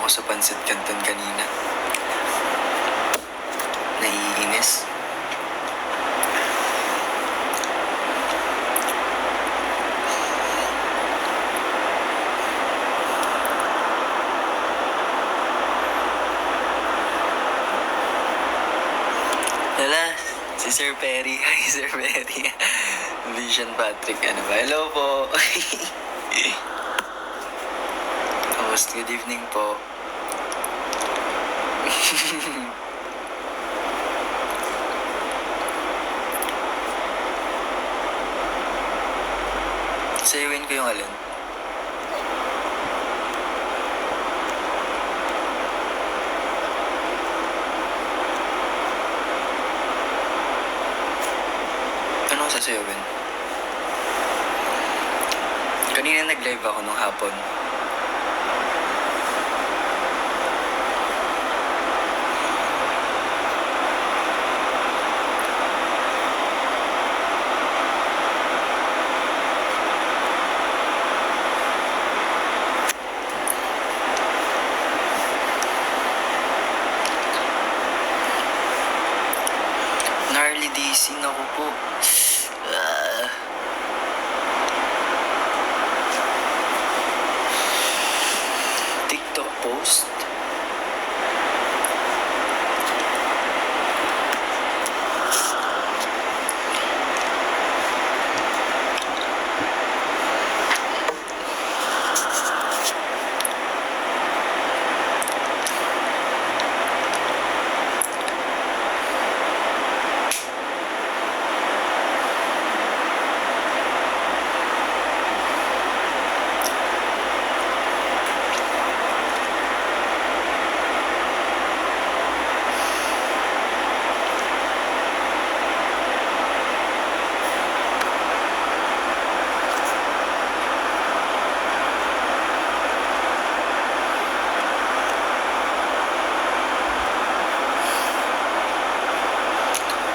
sa Pancit Canton kanina. Naiinis. Wala, si Sir Perry. Hi, Sir Perry. Vision Patrick, ano ba? Hello po. Host, good evening po. Sayawin ko yung alin. Anong sasayawin? Kanina nag-live ako nung hapon. Gnarly Daisy, naku po. TikTok post?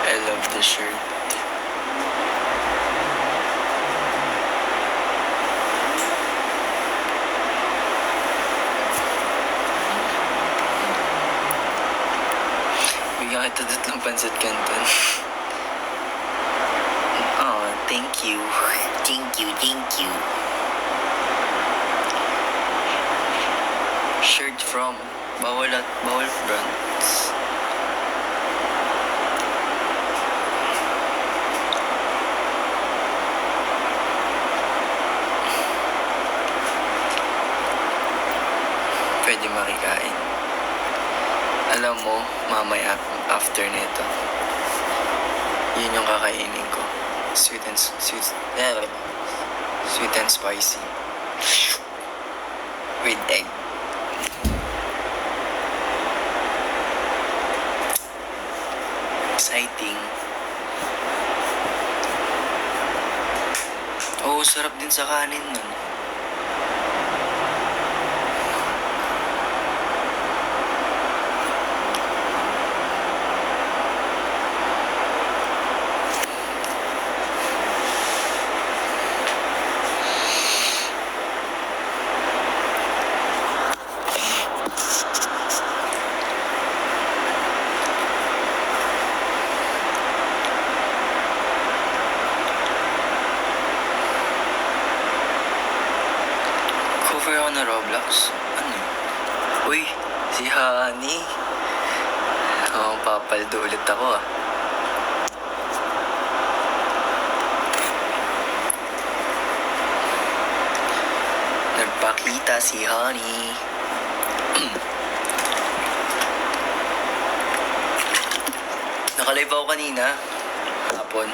I love the shirt. Bigyan kita tatlong Pancit Canton. Oh, thank you. Thank you, thank you. Shirt from bawal brands. Pwede makikain. Alam mo, mamaya after nito, yun yung kakainin ko. Sweet and spicy. With egg. Exciting. Oo, sarap din sa kanin nun. Cover ako na Roblox? Ano yun? Uy, si Honey. Papaldo ulit ako ah. Nagpakita si Honey. Nakalive ako kanina. Hapon.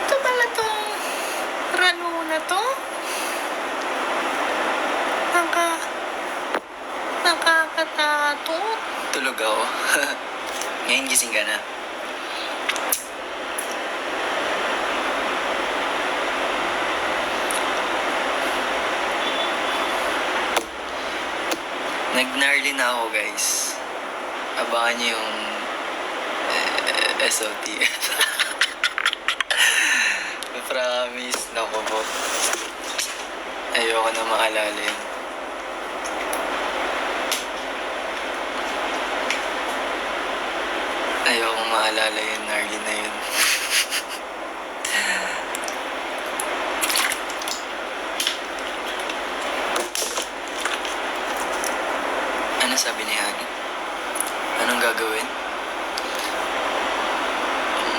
Ito pala tong rano na to? Nakakatato. Tulog ako. Ngayon gising ka na. Nag-gnarly na ako, guys. Abangan niyo yung SOT. Promise. Naku po. Ayoko na maalala yun. Ayoko maalala yun, Nargy na yun. Ano sabi ni Hani? Anong gagawin?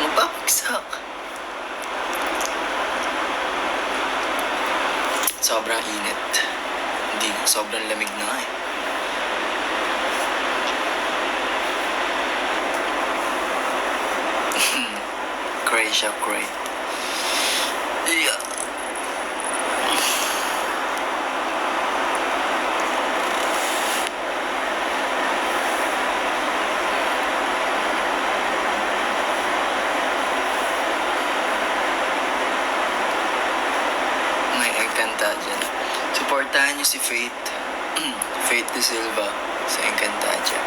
Mababagsak. Sobrang init. Hindi, sobrang lamig na nga eh. Cray siya, cray. Yeah. May Encantadia dyan. Supportahan niyo si Faith. Faith De Silva sa Encantadia.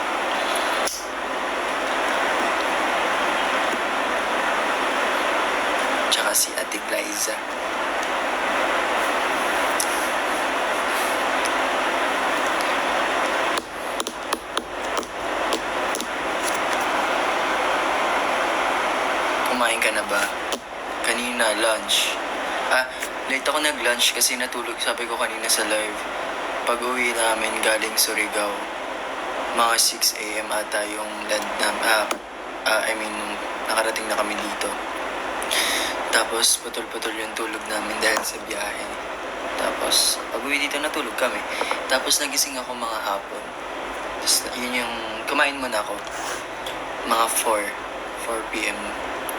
Tsaka si Ate Liza. Kumain ka na ba? Kanina, lunch. Late ako nag-lunch kasi natulog, sabi ko kanina sa live. Pag uwi namin galing Surigao, mga 6 a.m. ata yung land nung nakarating na kami dito. Tapos putol-putol yung tulog namin dahil sa biyahe. Tapos pag uwi dito natulog kami. Tapos nagising ako mga hapon. Tapos yun yung, kumain muna ako. Mga 4 p.m.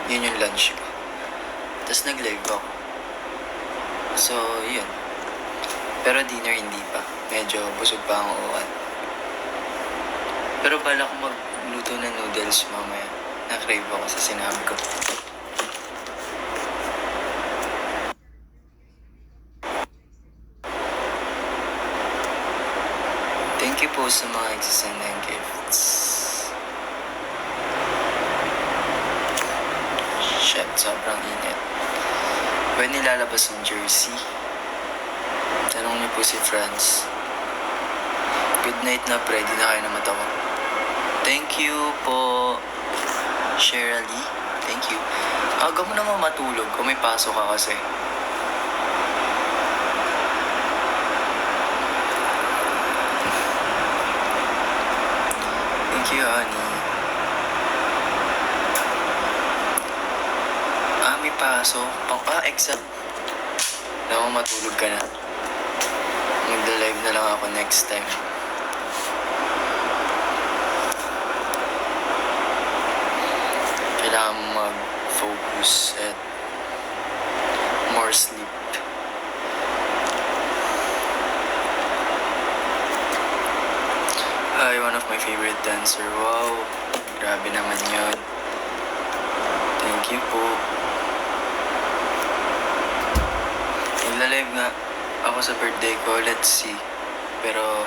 Yun yung lunch ko. Tapos nag-live ako. So, yun. Pero dinner hindi pa. Medyo busog pa ang uwan. Pero bala ko magluto ng noodles mamaya. Na-crave ako sa sinabi ko. Thank you po sa mga nagsasend ng gifts. Shit, sobrang init. When nilalabas yung jersey? Tanong niyo po si Franz. Good night na, pre. Di na kayo na mata ko. Thank you po, Shirley. Thank you. Aga mo naman matulog kung may pasok ka kasi. Thank you, honey. May pasok. Exam. Naman matulog ka na. Magda-live na lang ako next time. Kailangan mag-focus at more sleep. Hi, one of my favorite dancer. Wow, grabe naman yun. Thank you po. Nagla-live nga ako sa birthday ko. Let's see. Pero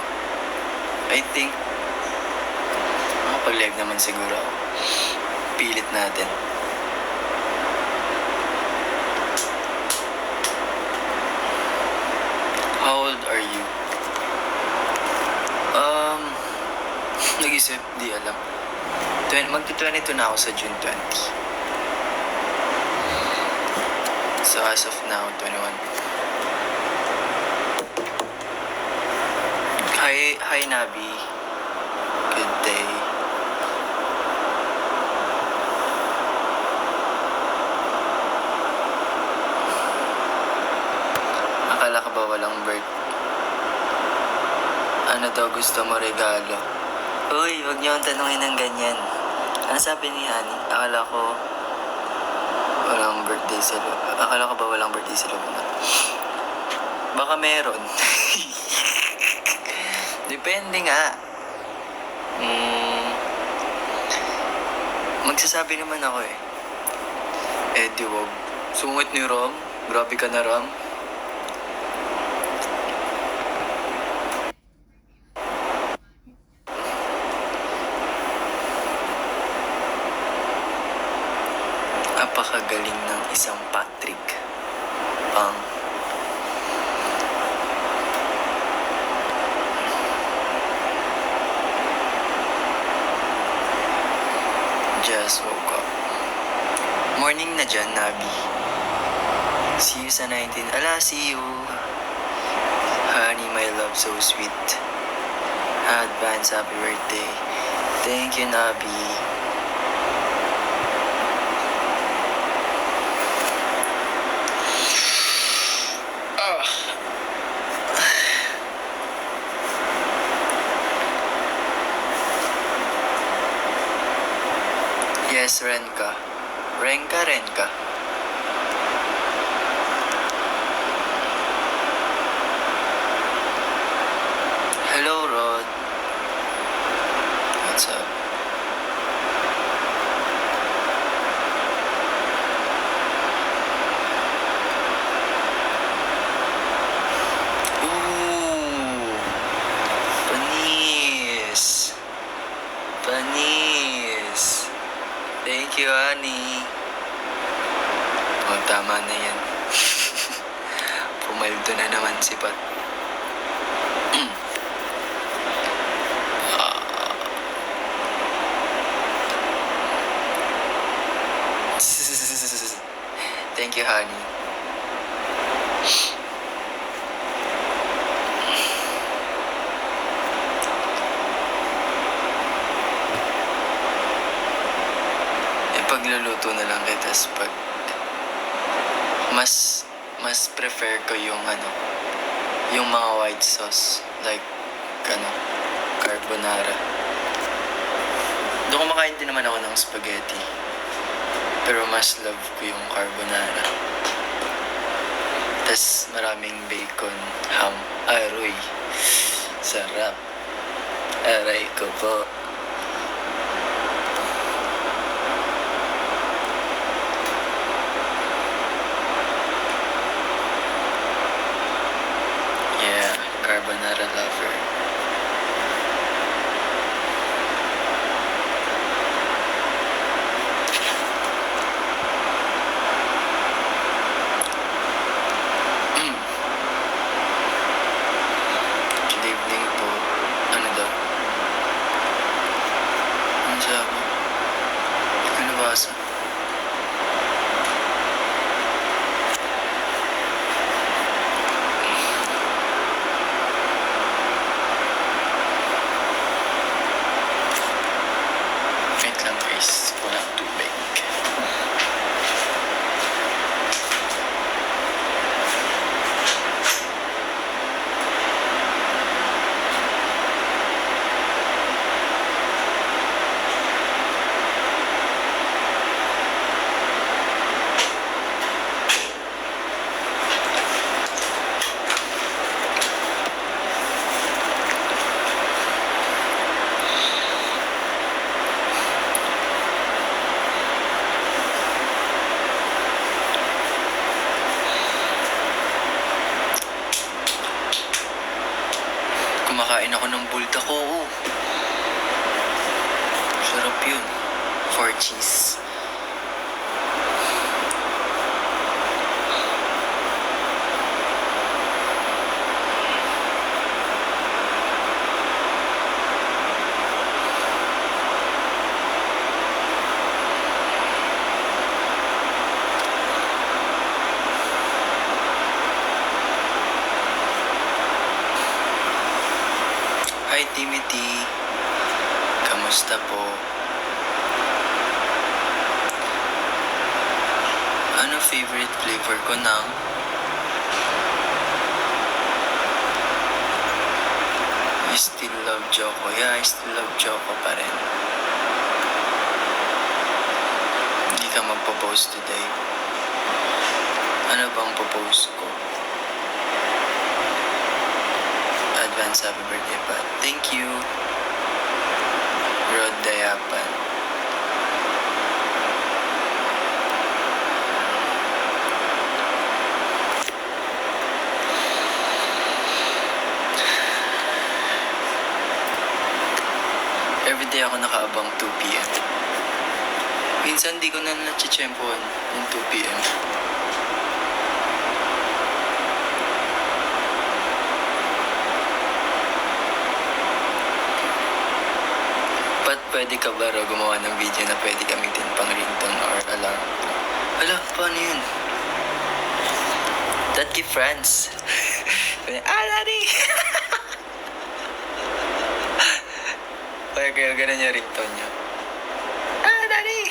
I think makapag-live naman siguro ako. Pilit natin. How old are you? Nag-isip, di alam. Magti-22 na ako sa June 20. So as of now, 21. Hi Nabi. Good day. Akala ka ba walang bird? Ano daw gusto mo regalo? Uy, wag niyo akong tanungin ng ganyan. Ano sabi ni Hani? Akala ko walang birthday sa loob. Akala ko ba walang birthday sa loob na? Baka meron. Depende nga. Magsasabi naman ako eh. Di wag. Sungit ni Ram. Grabe ka na, Ram. Napakagaling ng isang Patrick. ang just woke up. Morning na dyan, Nabi. See you sa 19. Ala, see you. Honey, my love, so sweet. Advance happy birthday. Thank you, Nabi. Yes, Renka. Renka. Hello, Rod. What's up? Ooh. Panis. Thank you, honey. Oh, tama na yan. Pumaldo na naman si Pat. Thank you, honey. Pagluluto na lang kita pag mas prefer ko yung yung mga white sauce like carbonara. Doon kumakain din naman ako ng spaghetti, pero mas love ko yung carbonara. Tas maraming bacon, ham, aroy. Sarap. Aray ko po. Carbonara lover. Good evening po. Ano daw? Ano sabi? Hindi ko nabasa. Walang tubig. Kumakain ako ng bulldako. Sarap yun. 4 cheese. Hi, Timothy. Kamusta po? Ano favorite flavor ko ng? You still love Choco? Yeah, I still love Choco pa rin. Hindi ka magpo-post today. Ano bang po-post ko? Advance happy birthday, Pat. Thank you. Rod Dayapan. Everyday ako nakaabang 2 p.m. Minsan di ko na natsyempohan yung 2 p.m. Pwede ka ba raw gumawa ng video na pwede gamitin pang ringtone or alarm? Hala, paano yun? That give friends. Daddy! Kaya ganun yung ringtone niya. Daddy!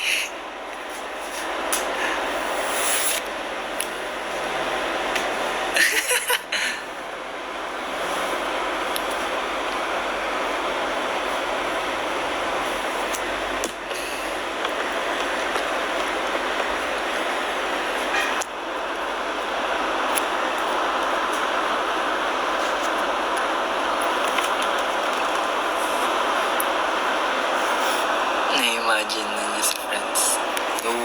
Na-imagine na niya si Friends. No.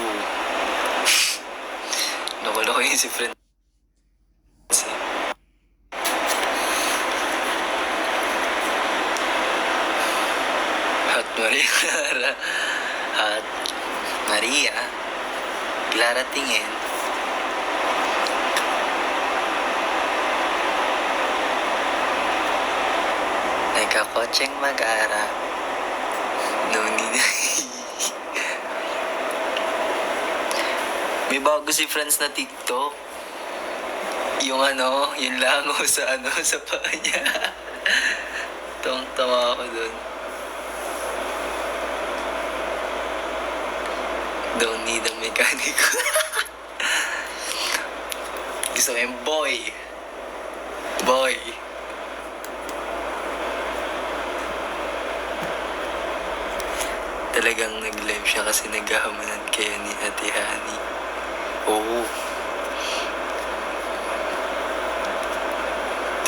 Nakuloko yun si Friends. Hot Maria Clara. Hot Maria Clara tingin. Nagkakotseng mag-ara. No need. May bago si Friends na TikTok. Yung yung lango sa sa paa niya. Tawang-tawa ako dun. Don't need a mechanic. Gusto ko yung boy. Boy. Talagang nag-live siya kasi naghahamunan kaya ni Ate Hani. Oo.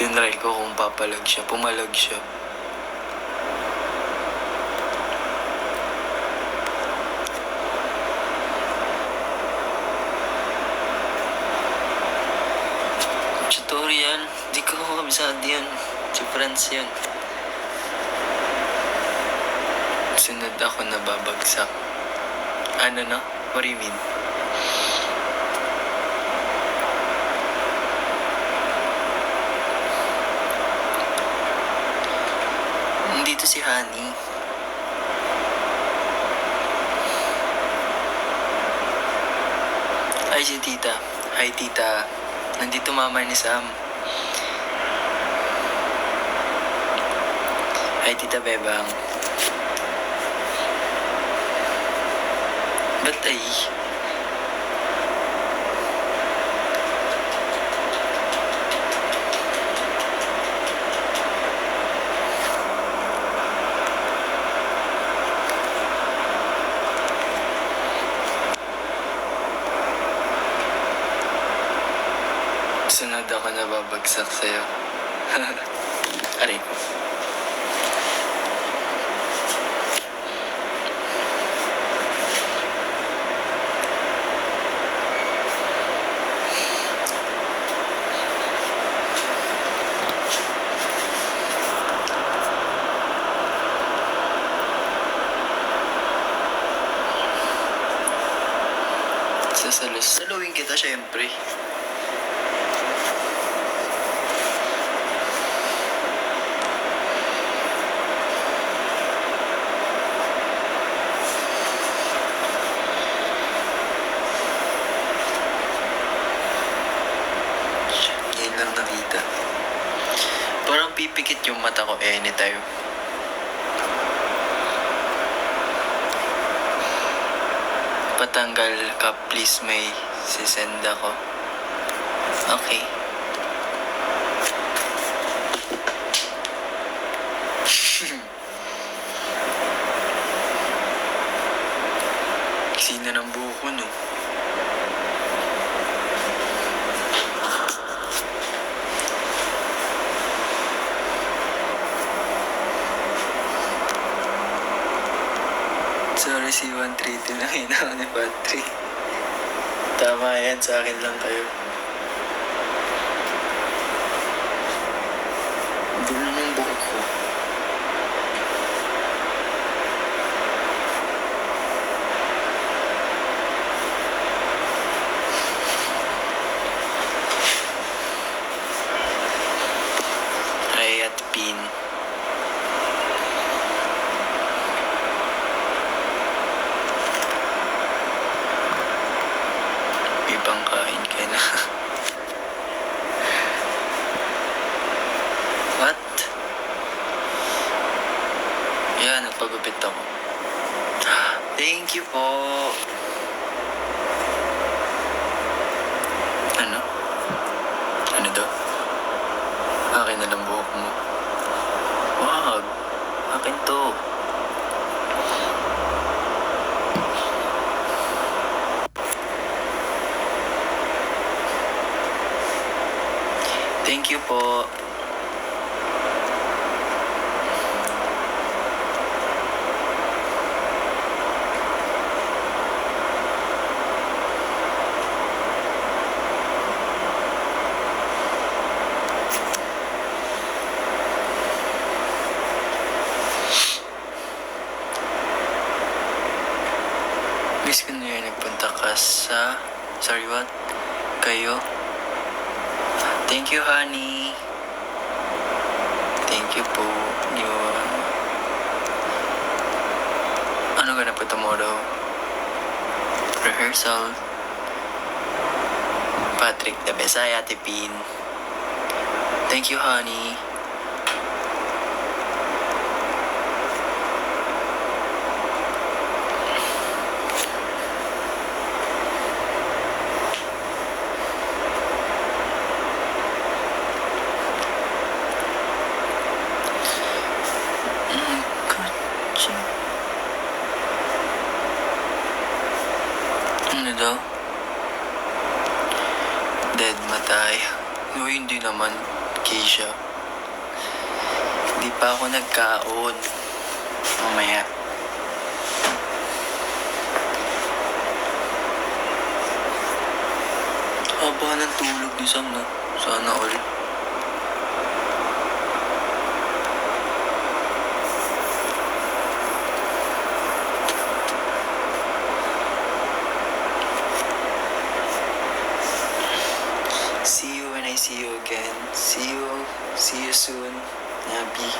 Tinry ko kung papalag siya. Pumalag siya. Tutorial. Di ko kabisado yan. Si Franz yan. Sunod ako nababagsak. Ano no? What do you mean? Nandito si Honey. Ay, si Tita. Hi, Tita. Nandito mama ni Sam. Hi, Tita Bebang. Ba't ay? Sunod ako nababagsak sa'yo. Aray. Saluhin kita syempre. Yan lang nakita. Parang pipikit yung mata ko anytime. Patanggal ka please, may sisend ako. Okay. Sino ng buko no? Sorry, si 132 na hinaw ni Patrick. Tama yan, sa akin lang kayo. Dulo ng buhok ko. Ay, at pin. Thank you po. Ano? Ano daw? Akin na lang buhok mo. Wag. Akin to. Thank you po. Miss ko na yun, nagpunta ka sa... Sorry, what? Kayo? Thank you, honey. Thank you po. Yun. Ano gonna po tomorrow? Rehearsal. Patrick, the best. Ay, Ate Pin. Thank you, honey. Ano daw? Dead matay. No, hindi naman, Keisha. Hindi pa ako nagkaon. Mamaya. Haba ng tulog ni Sam, no? Sana all. See you when I see you again. See you soon, Nabi.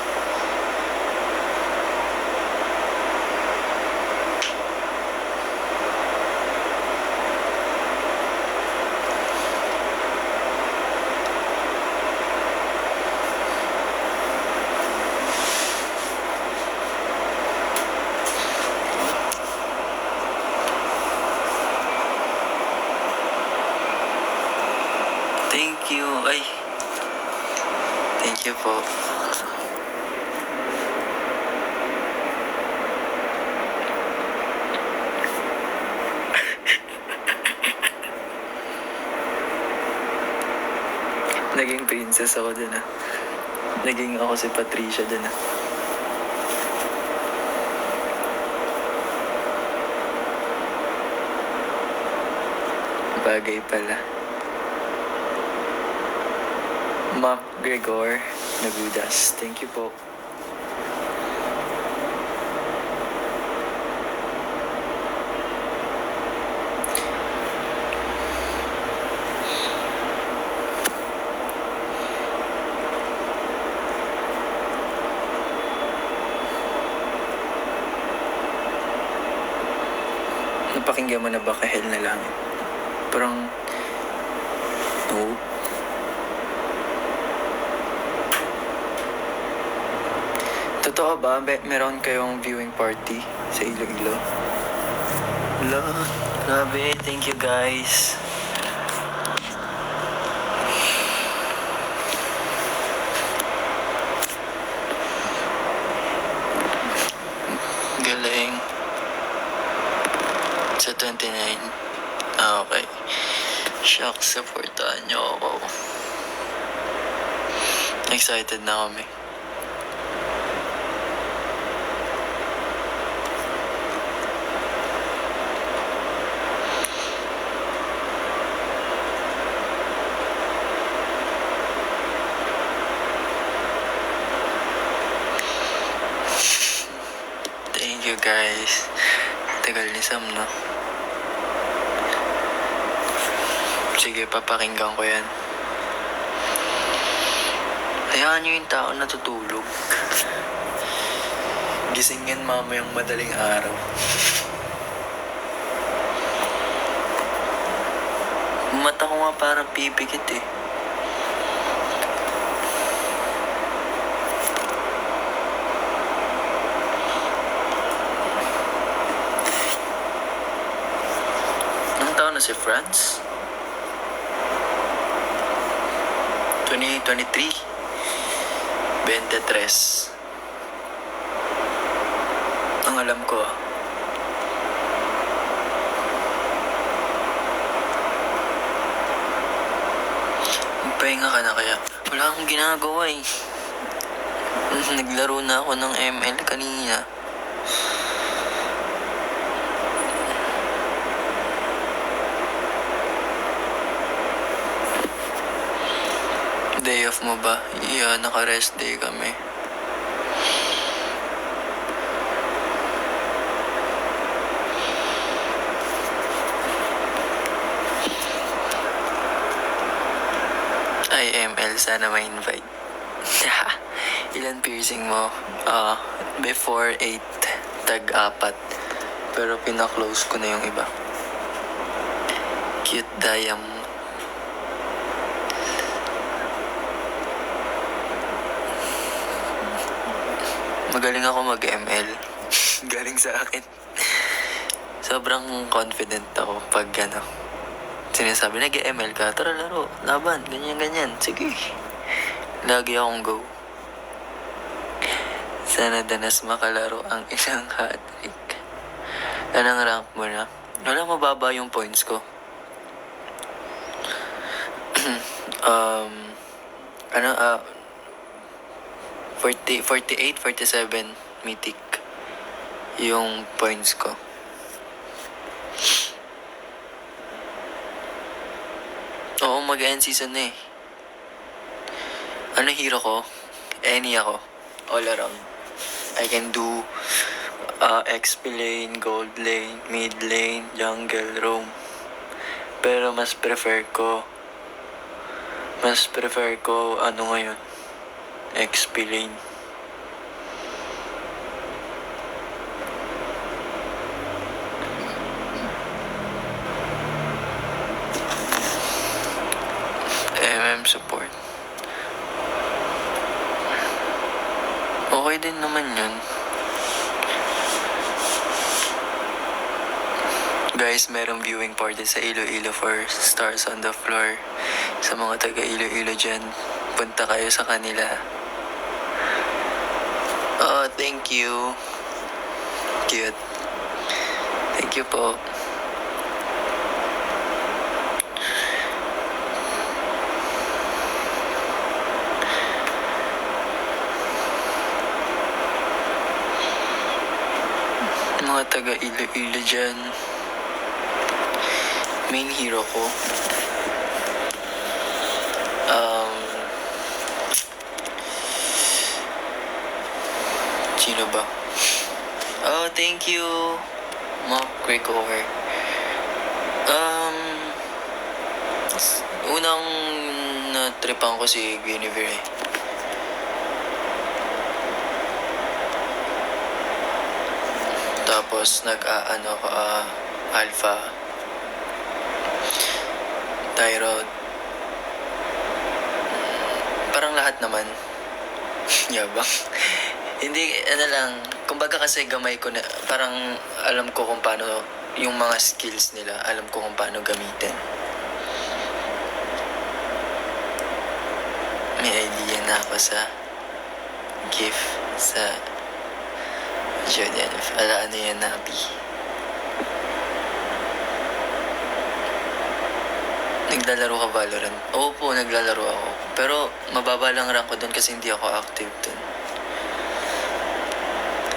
Thank you. Ay. Thank you po. Naging princess ako dun, ah. Naging ako si Patricia dun, ah. Bagay pala. Mac Gregor Nagudas. Thank you po. Napakinggan mo na ba Kahel na Langit? Parang... No. Totoo ba? Meron kayong viewing party sa Iloilo? Wala. Grabe. Thank you, guys. Galing. Sa 29. Ah, okay. Shucks, supportahan niyo ako. Excited na kami. Thank you, guys. Tagal ni Sam, no? Sige, papakinggan ko yan. Hayaan nyo yung tao natutulog. Gisingin mamayang madaling araw. Mata ko nga parang pipikit eh. si France. 2023. 23. Ang alam ko Magpahinga ka na kaya. Wala akong ginagawa eh. Naglaro na ako ng ML kanina. Day off mo ba? Yeah, naka-rest day kami. IML, sana ma-invite. Ilan piercing mo? Before 8, tag-4. Pero pina-close ko na yung iba. Cute diamond. Magaling ako mag-ML. Galing sa akin. Sobrang confident ako pag sinasabi, nag-ML ka, tara laro, laban, ganyan. Sige. Lagi akong go. Sana danas makalaro ang isang hat-trick. Anong rank mo na? Wala, mababa yung points ko. 48, 47 mythic yung points ko. Oo, mag-end season na eh. Ano hero ko? Any ako. All around. I can do XP lane, gold lane, mid lane, jungle, roam. Pero mas prefer ko ngayon, XP lane. Support. Okay din naman yun. Guys, merong viewing party sa Iloilo for Stars on the Floor. Sa mga taga Iloilo dyan, punta kayo sa kanila. Oh, thank you. Cute. Thank you po. Mga taga Iloilo dyan, main hero ko sino ba? Oh, thank you Mock Quick Over. Unang na-tripan ko si Guinevere. Tapos Alpha, Tyrod, parang lahat naman. Yabang. Hindi, lang, kumbaga kasi gamay ko na, parang alam ko kung paano yung mga skills nila, alam ko kung paano gamitin. May idea na ako sa gift sa Julian. Ano yan, Nabi? Naglalaro ka Valorant? Opo, naglalaro ako. Pero mababa lang rank ko doon kasi hindi ako active doon.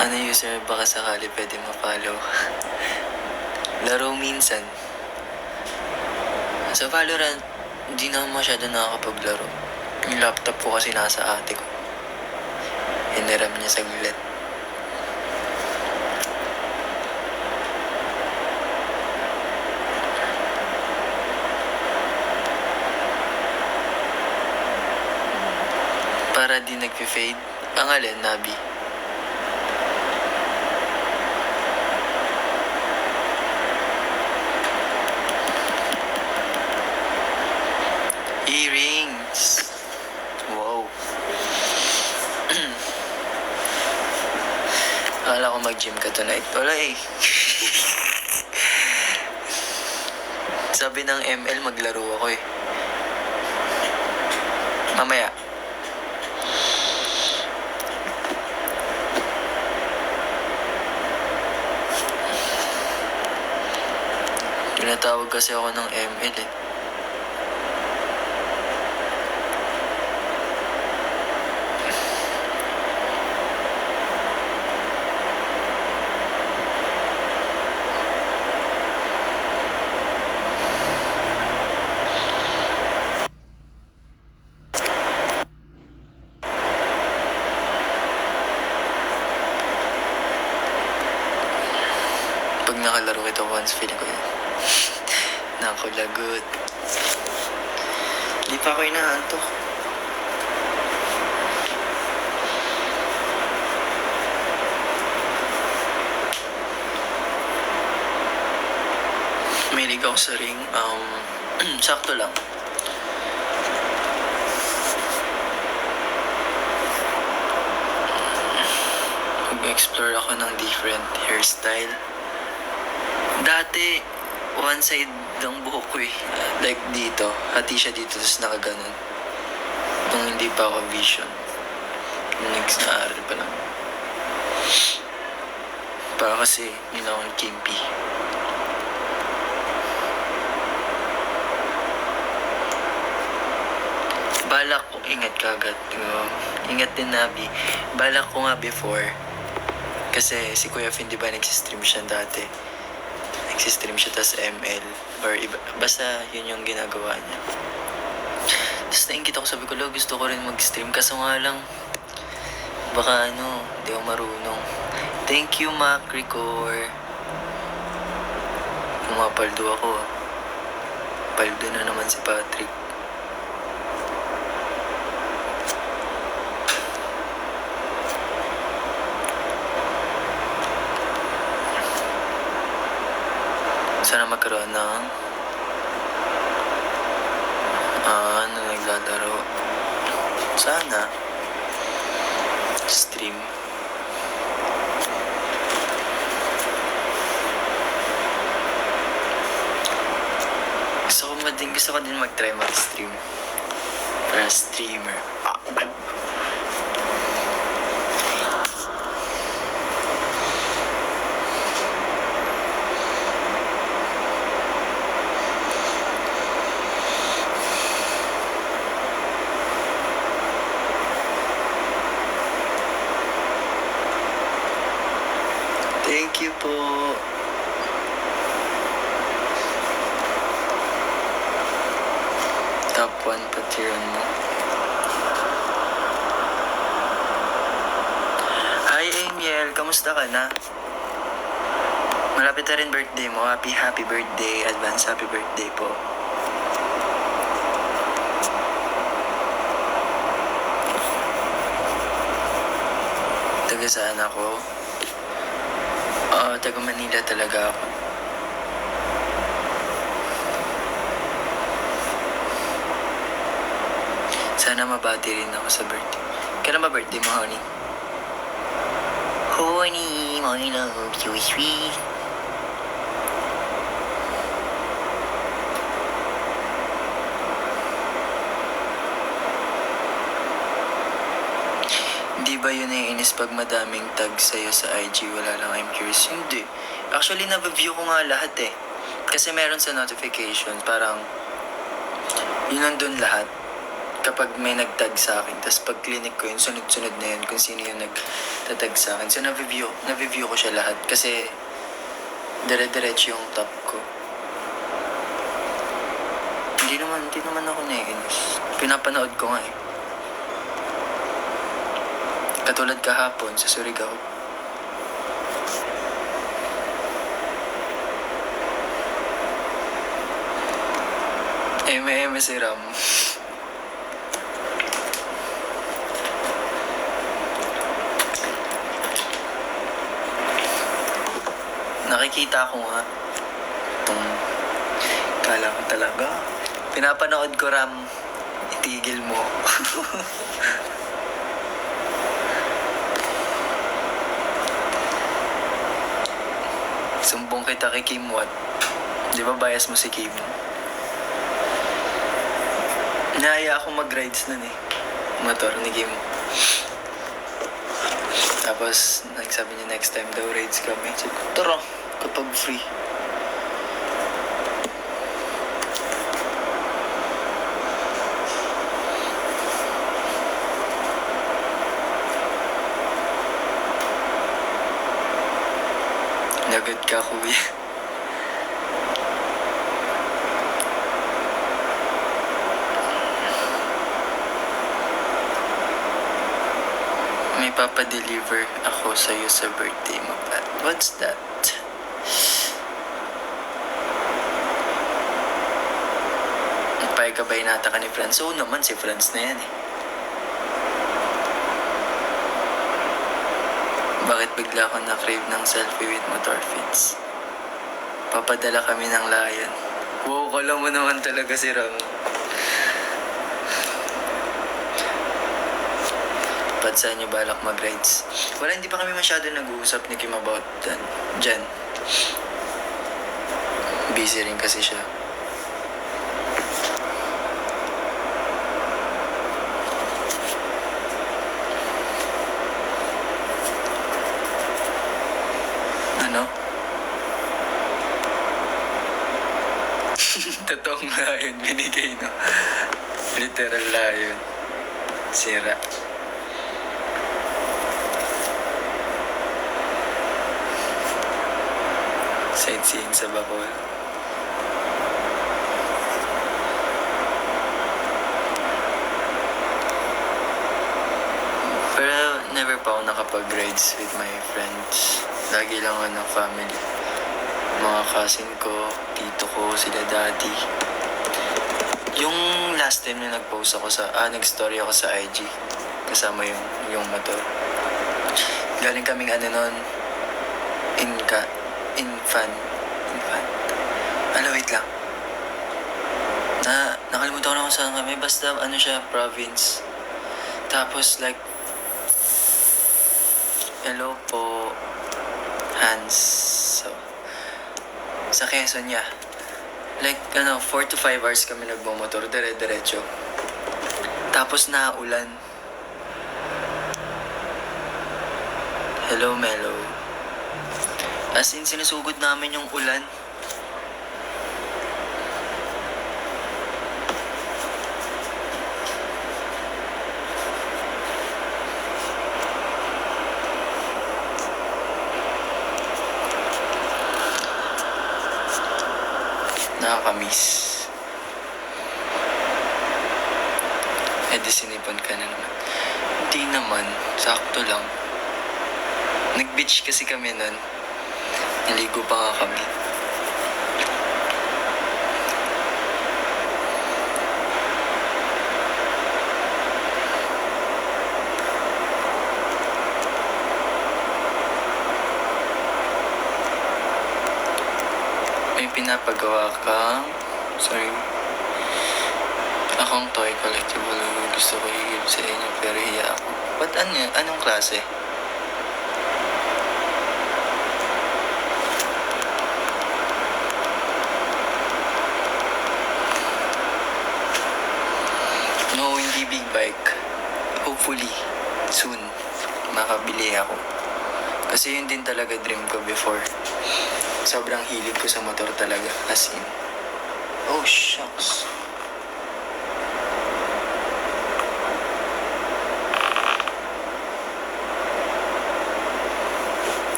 Ano user baka sakali pwede ma-follow? Laro minsan. Sa Valorant, hindi na masyado nakakapaglaro. Yung laptop ko kasi nasa ate ko. Hiniram niya saglit. Para di nag-fade. Ang alin, Nabi? Earrings. Wow. Akala ko mag-gym ka tonight. Wala eh. Sabi ng ML, maglaro ako eh. Mamaya. Tinatawag kasi ako ng ML eh. Pag nakalaro ito once, feeling ko yun. Nakulagot. Di pa ako inaantok. Mahilig ako sa ring. Sakto lang. Mag-explore ako ng different hairstyle. Dati, one side ng buhok ko eh. Like dito. Hati siya dito, tapos nakaganon. Nung hindi pa ako vision. Next na aral pa lang. Para kasi, yun ako ng kimpi. Balak ko, ingat kagad. Ingat din, Nabi. Balak ko nga before. Kasi si Kuya Finn, di ba, nagsistream siya dati. Nagsistream siya, tas ML. Or iba, basta yun yung ginagawa niya. Tapos naingkit ako, sabi ko, lo, gusto ko rin mag-stream. Kaso nga lang, baka di ako marunong. Thank you, Macricor. Pumapaldo ako. Paldo na naman si Patrick. Sana magkaroon ng naglalaro. Sana stream. Gusto ko din mag-try mag-stream. Para streamer. Thank you po. Top 1 patiron mo. Hi, Amiel. Kamusta ka na? Malapit na rin birthday mo. Happy birthday. Advance happy birthday po. Taga saan ako? Taga Manila talaga ako. Sana mabati rin ako sa birthday. Kailan ba birthday mo, honey? Honey, my love, you sweet. Di ba yun naiinis pag madaming tag sa'yo sa IG, wala lang I'm curious? Hindi. Actually, na-view ko nga lahat eh. Kasi meron sa notification, parang yun nandun lahat. Kapag may nag-tag sa akin, tapos pag clinic ko yun, sunod-sunod na yun kung sino yung nag-tag sa akin. So, na-review ko siya lahat kasi dire-diretso yung top ko. Hindi naman ako naiinis. Pinapanood ko nga eh. Katulad kahapon sa Surigao. Eme si Ram. Nakikita ko nga itong kala ko talaga. Pinapanood ko, Ram. Itigil mo. Sumbong kita kay Kim Watt. Di ba bias mo si Kim? Nahaya ako mag-rides nun eh. Motor ni Kim. Tapos, nagsabi niya next time daw rides kami. Sabi ko, tara, kapag free. Lagad ka, kuya. May papadeliver ako sa'yo sa birthday mo, Pat. What's that? Nagpahigabay nata ka ni Franz. Oo naman, si Franz na yan eh. Bakit bigla ako na-crave ng selfie with motor fits? Papadala kami ng Lion. Wow, kala mo naman talaga si Ram. Pat, saan nyo balak mag-rides? Wala, hindi pa kami masyado nag-uusap ni Kim about dyan. Busy rin kasi siya. Ano? Totoong Lion binigay, no? Literal Lion. Sira. Sightseeing sa Bacol. Pero never pa ako nakapag-rides with my friends. Lagi lang ako ng family. Mga cousin ko, tito ko, sila daddy. Yung last time na nag-post ako nag-story ako sa IG. Kasama yung motor. Galing kaming nun, infant. Wait lang. Nakalimutan ko na kung saan kami. Basta siya, province. Tapos like, hello po, Hans. So, sa Quezon niya. Like, 4 to 5 hours kami nagmumotor, dire-diretso. Tapos naulan. Hello, Melo. As in, sinusugod namin yung ulan. Nakakamiss. Di sinipon ka na naman. Hindi naman. Sakto lang. Nag-beach kasi kami nun. Naligo pa nga kami. May pinapagawa kang... Sorry. Akong toy collectible. Gusto ko i-give sa inyo pero hiya ako. Ba't anong klase? No, hindi big bike. Hopefully, soon, makabili ako. Kasi yun din talaga dream ko before. Sobrang hilig ko sa motor talaga. As in. Oh, shucks.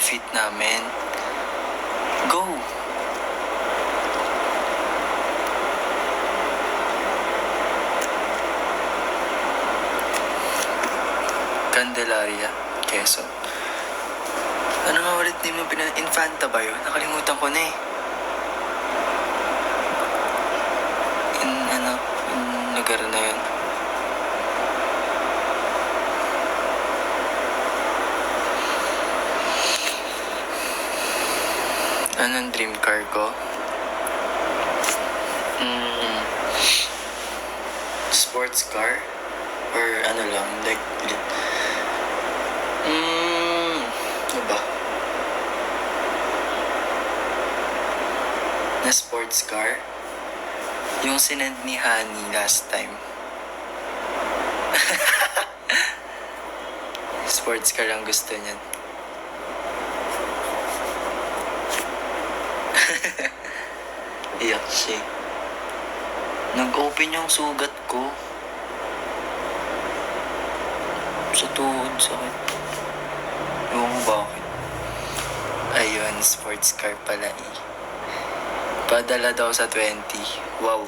Fit namin. Go! Candelaria, Quezon. Ano nga ulit din mo Infanta ba yun? Nakalimutan ko na eh. Yung lugar na yun. Anong dream car ko? Sports car? Or ano lang, like... ano ba? Na sports car? Yung sinend ni Honey last time. Sports car ang gusto niyan. Iyak siya. Nag-open yung sugat ko. Sa tuhod, sakit. Ewan ko bakit. Ayun, sports car pala eh. Padala daw sa 20. Wow.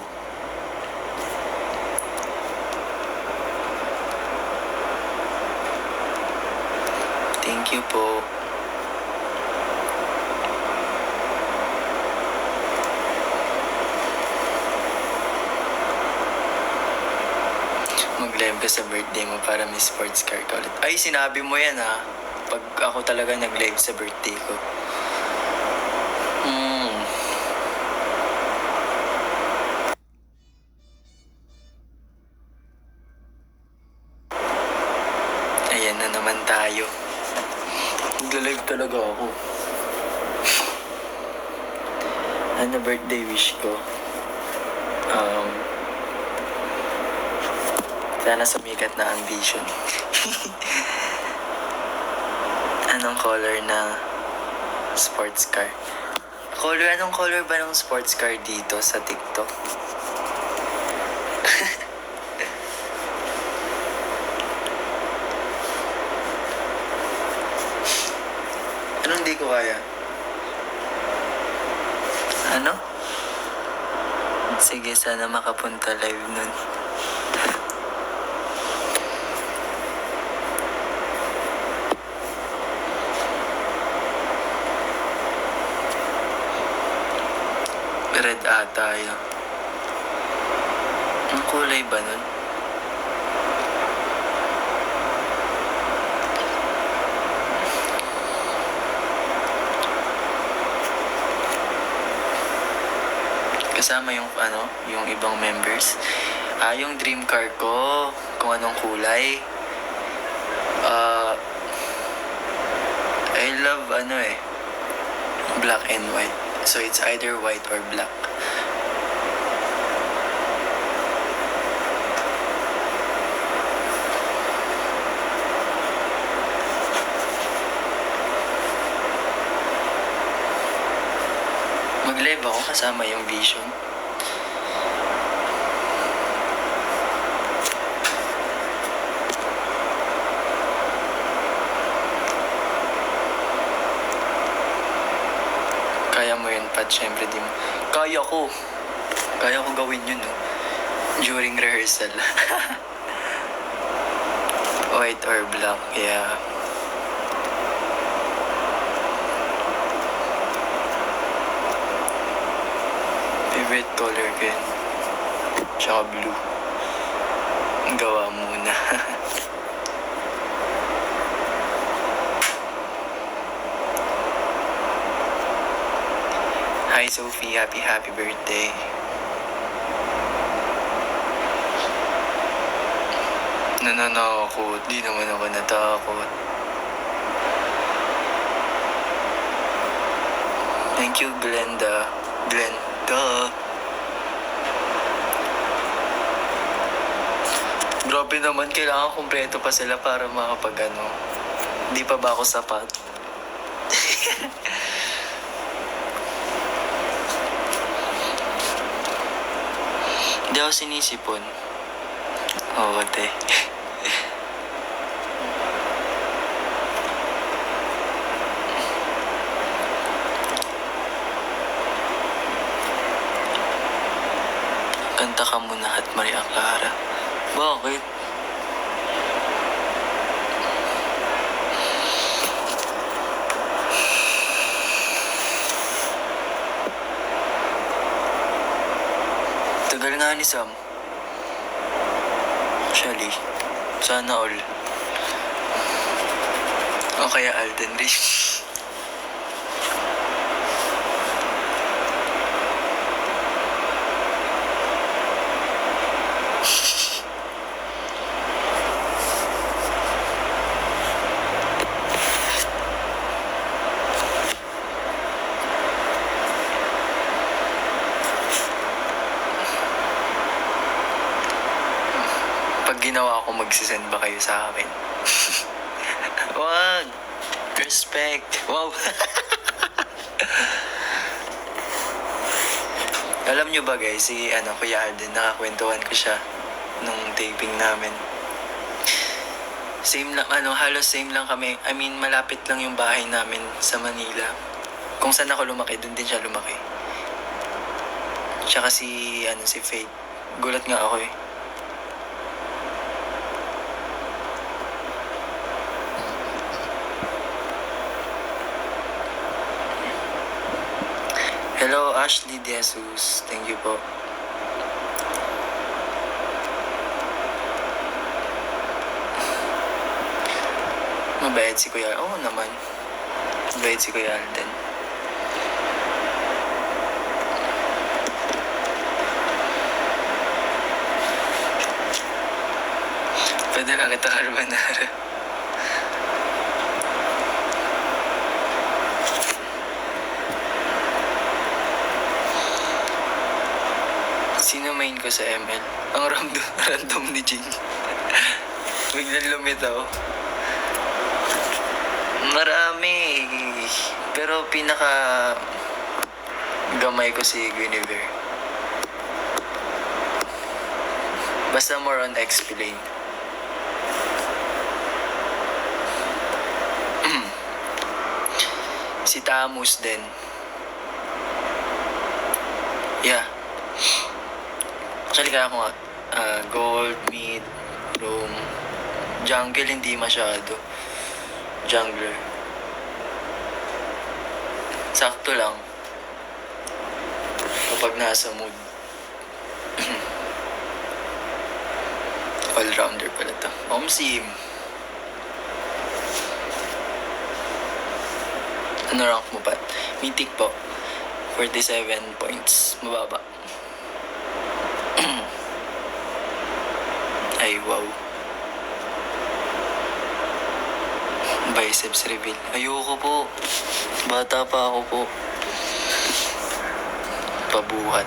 Thank you po. Mag-live ka sa birthday mo para may sports car ka ulit. Ay, sinabi mo yan ha. Pag ako talaga nag-live sa birthday ko. Ayan na naman tayo. Nag-live talaga ako. Ano birthday wish ko? Sana sumikat na ang vision. Anong color na sports car? Anong color ba ng sports car dito sa TikTok? Anong hindi ko kaya? Ano? Sige, sana makapunta live nun. Red ata yun. Ang kulay ba nun? Kasama yung yung ibang members. Yung dream car ko, kung anong kulay. I love black and white. So it's either white or black. Mag-live ako kasama yung vision. Kaya mo yun, Pat. Siyempre di mo. Kaya ko gawin yun, no? During rehearsal. White or black, yeah. Favorite color ko yun. Tsaka blue. Gawa muna. Hi Sophie, happy birthday. Nananakot, di naman ako natakot. Thank you Glenda. Grabe naman, kailangan kumpleto pa sila para makapag Di pa ba ako sapat? Hindi ako sinisipon. Oo, te. Kanta ka muna at Maria Clara. Bakit? Tagal nga ni Sam. Actually, sana all. O kaya Alden Ring. kung magsisend ba kayo sa akin. Wag! Respect! Wow! Alam nyo ba guys, si Kuya Alden, nakakwentuhan ko siya nung taping namin. Same lang, halos same lang kami. I mean, malapit lang yung bahay namin sa Manila. Kung saan ako lumaki, dun din siya lumaki. Tsaka si Faith. Gulat nga ako eh. Hello, Ashley De Jesus. Thank you po. Mabait si Kuya. Oo naman. Mabait si Kuya Alden. Pwede lang kita carbonara. Sino main ko sa ML? Ang random ni Jin. Biglang lumitaw. Marami. Pero pinaka gamay ko si Guinevere. Basta more on explain. Si Tamus din. Yeah. Actually kaya ko nga, gold, mid, roam, jungle hindi masyado. Jungler. Sakto lang. Kapag nasa mood. All-rounder pala to. Omsim. Ano rank mo ba? Mythic po. 47 points. Mababa. Ay, wow. Biceps reveal. Ayoko po. Bata pa ako po. Pabuhat.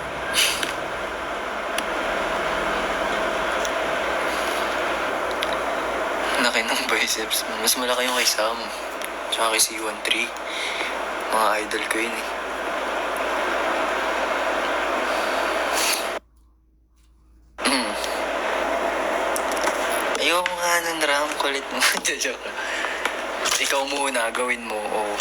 Laki ng biceps. Mas malaki yung kay Sam. Tsaka kay C13. Mga idol ko yun eh. Ayoko nga nun, Ram. Kulit mo. Joke. Ikaw muna, gawin mo. Oh.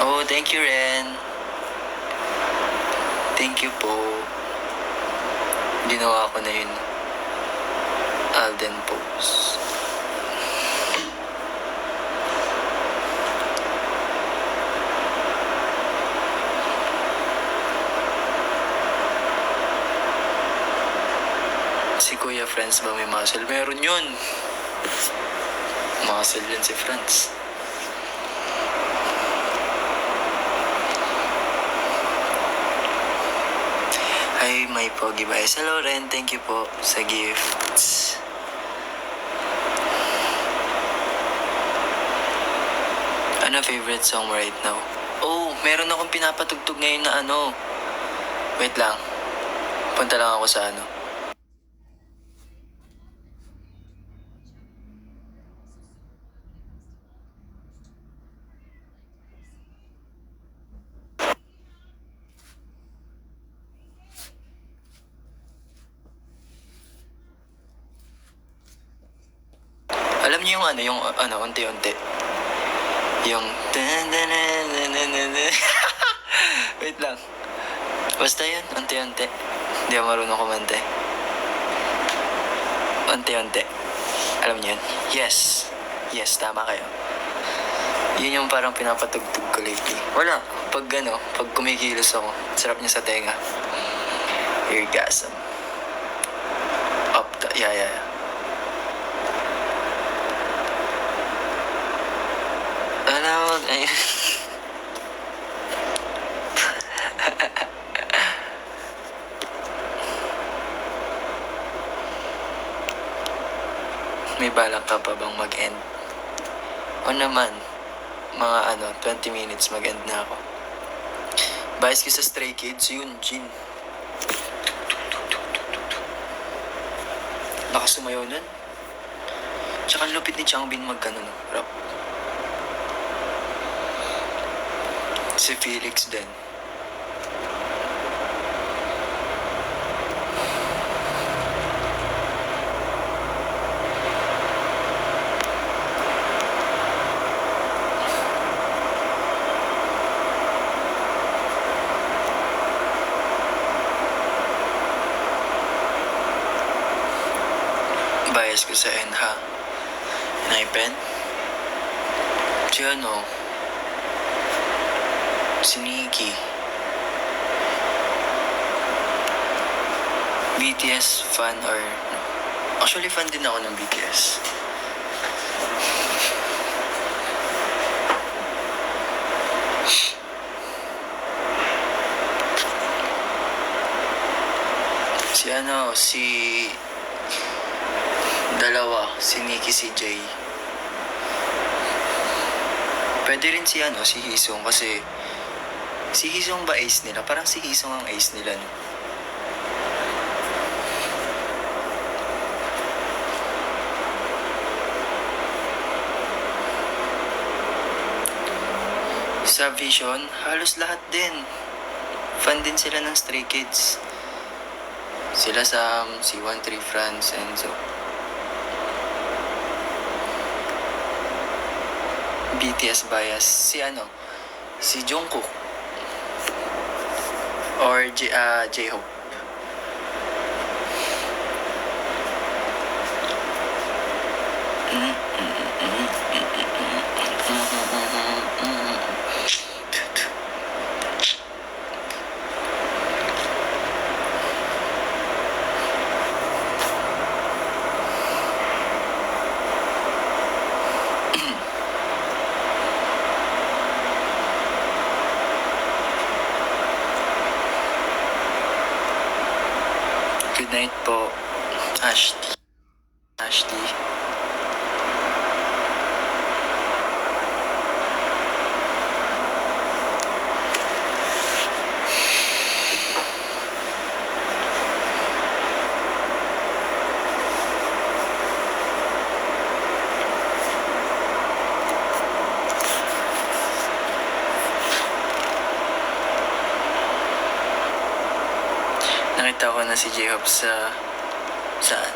Oh, thank you, Ren. Thank you po. Ginawa ko na yun. Alden pose. Si Kuya Franz ba may muscle? Meron yun. Muscle yun si Franz. Hi, my pogi guys. Hello, Ren. Thank you po sa gifts. Ano favorite song right now? Oh, meron akong pinapatugtog ngayon na Wait lang. Punta lang ako sa Alam niyo yung unti-unti. Yung wait lang. Basta yun, unti-unti. Hindi ako marunong kumante. Unti-unti. Alam niyo yun? Yes. Yes, tama kayo. Yun yung parang pinapatugtog ko lately. Wala. Pag kumikilos ako, sarap niya sa tenga. Orgasm. Yeah. Ayun. May balak ka pa bang mag-end? O naman, mga 20 minutes mag-end na ako. Bias ko sa Stray Kids, yun, Jin. Lakas sumayaw nun. Tsaka ang lupit ni Changbin magkano no, rap. Si Felix din. Bias ko sa Enha. Naipen. Si ano, si Nikki. BTS fan or... Actually, fan din ako ng BTS. Si ano, si... Dalawa, si Nikki, si Jay. Pwede rin si ano, si Hisong kasi si Hisong ba ace nila? Parang si Hisong ang ace nila, no? Sa Vision, halos lahat din. Fan din sila ng Stray Kids. Sila Sam, si 13 France, Enzo. BTS bias. Si ano? Si Jungkook. Or J-Hope. Good night po, Ashley. Nakita ko na si J-Hope sa... Saan?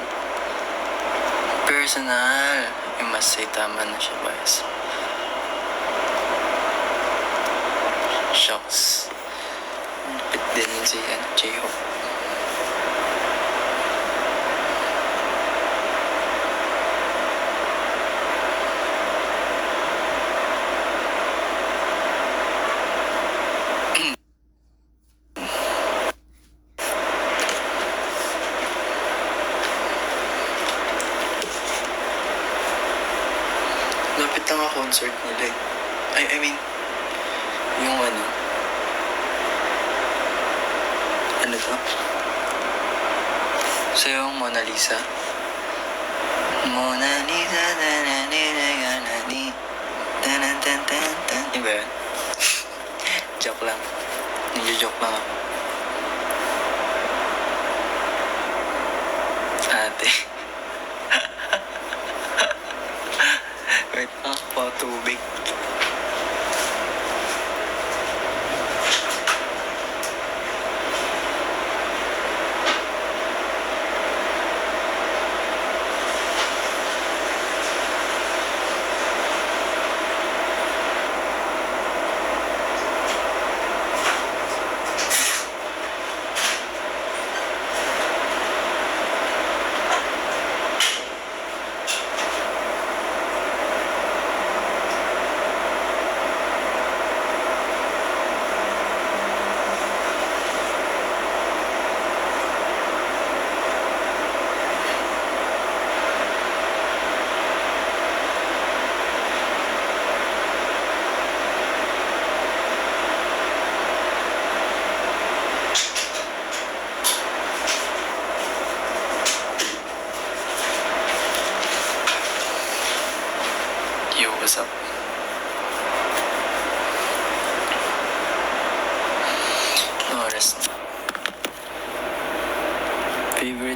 Personal. Yung mas say tama na siya, bias. Shocks. Lupit din yun si J-Hope. Lapit lang ang concert nila eh. I mean, yung ano to? So yung Mona Lisa. Mona Lisa, iba yun? Joke lang. Nagjo-joke lang ako. Ate. Wait, ako tubig.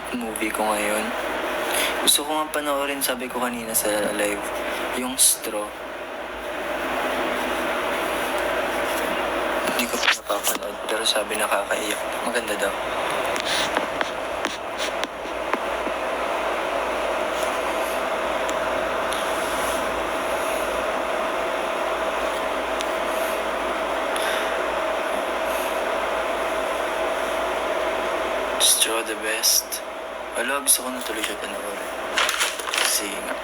favorite movie ko ngayon. Gusto ko nga panoorin, sabi ko kanina sa live, yung Straw. Hindi ko pa napapanood, pero sabi nakakaiyak. Maganda daw. Straw the best. Wala, gusto ko na tuloy siya panoorin. Kasi nga.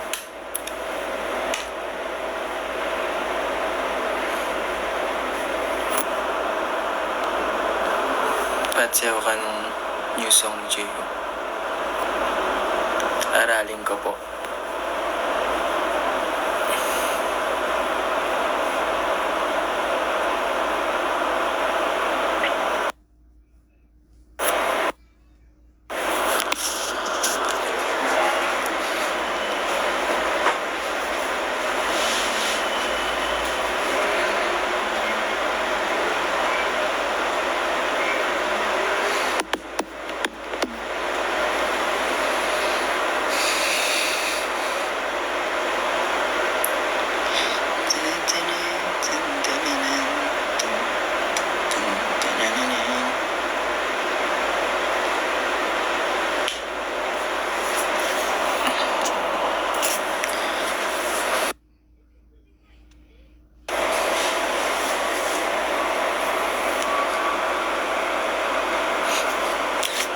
Patsayaw ka nung new song ni Jayco. Aralin ko po.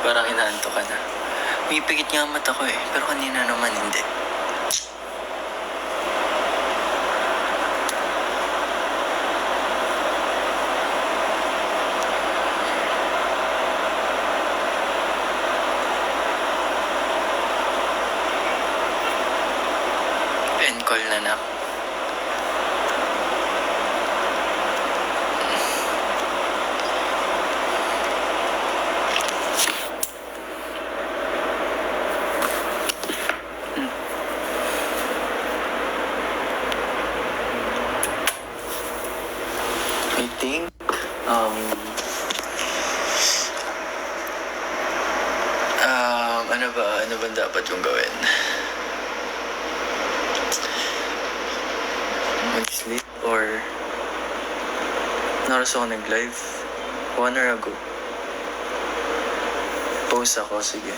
Parang inaanto ka na. Umipikit nga ang mata ko eh, pero kanina naman hindi. End call na na. I think, ano ba dapat yung gawin? Mag-sleep or naras ako nag-live 1 hour ago. Pause ako, sige.